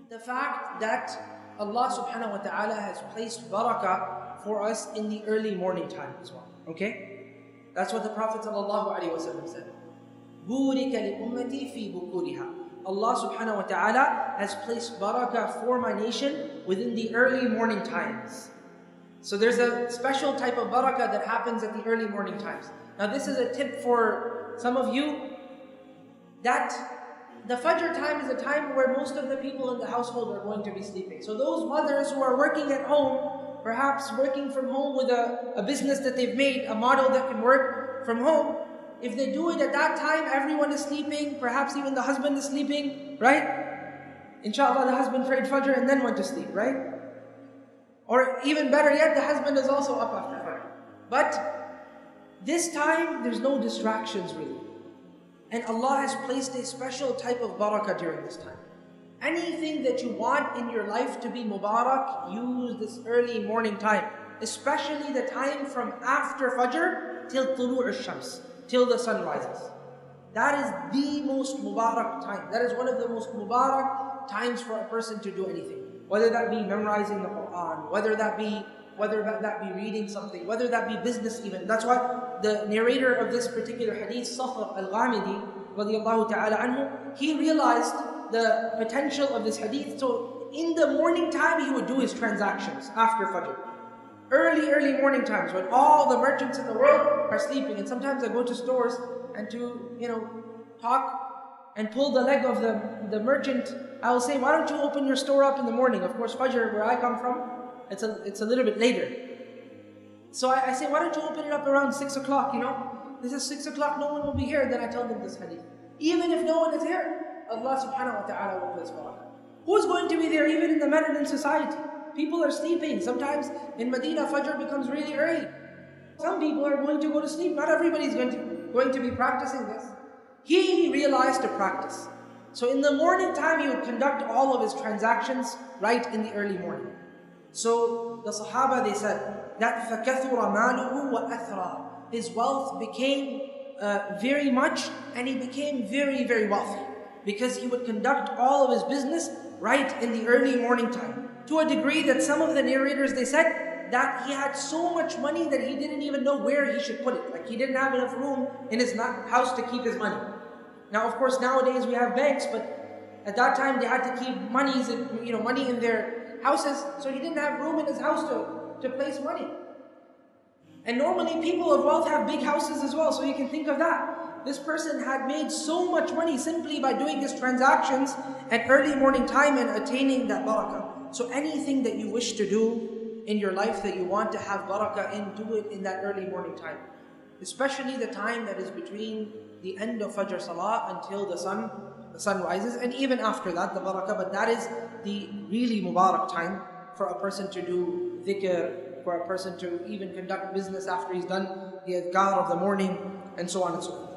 the fact that Allah subhanahu wa ta'ala has placed barakah for us in the early morning time as well. Okay? That's what the Prophet sallallahu alaihi wasallam said. بُورِكَ لِأُمَّتِي فِي بُكُورِهَا. Allah subhanahu wa ta'ala has placed barakah for my nation within the early morning times. So there's a special type of barakah that happens at the early morning times. Now this is a tip for some of you, that the Fajr time is a time where most of the people in the household are going to be sleeping. So those mothers who are working at home, perhaps working from home with a business that they've made, a model that can work from home, if they do it at that time, everyone is sleeping, perhaps even the husband is sleeping, right? Inshallah, the husband prayed Fajr and then went to sleep, right? Or even better yet, the husband is also up after Fajr. But this time, there's no distractions really. And Allah has placed a special type of barakah during this time. Anything that you want in your life to be Mubarak, use this early morning time. Especially the time from after Fajr till Tulu' al-Shams, till the sun rises. That is the most Mubarak time. That is one of the most Mubarak times for a person to do anything. Whether that be memorizing the Quran, whether that be reading something, whether that be business even. That's why the narrator of this particular hadith, Sakhr al-Ghamidi, radiyallahu ta'ala anhu, he realized the potential of this hadith. So in the morning time, he would do his transactions after Fajr. Early morning times when all the merchants in the world are sleeping. And sometimes I go to stores and to, talk and pull the leg of the merchant, I will say, why don't you open your store up in the morning? Of course, Fajr, where I come from, it's a little bit later. So I say, why don't you open it up around 6 o'clock, This is 6 o'clock, no one will be here. Then I tell them this hadith. Even if no one is here, Allah subhanahu wa ta'ala will place barakah. Who is going to be there even in the Mediterranean society? People are sleeping. Sometimes in Medina, Fajr becomes really early. Some people are going to go to sleep. Not everybody is going to be practicing this. He realized to practice. So in the morning time, he would conduct all of his transactions right in the early morning. So the Sahaba, they said that فَكَثُرَ مَالُهُ وَأَثْرَى. His wealth became very much, and he became very, very wealthy, because he would conduct all of his business right in the early morning time. To a degree that some of the narrators, they said that he had so much money that he didn't even know where he should put it. Like he didn't have enough room in his house to keep his money. Now, of course, nowadays we have banks, but at that time they had to keep money in their houses, so he didn't have room in his house to place money. And normally people of wealth have big houses as well, so you can think of that. This person had made so much money simply by doing his transactions at early morning time and attaining that barakah. So anything that you wish to do in your life that you want to have barakah in, do it in that early morning time. Especially the time that is between the end of Fajr Salah until the sun rises, and even after that, the barakah. But that is the really Mubarak time for a person to do dhikr, for a person to even conduct business after he's done the adhkar of the morning, and so on and so forth.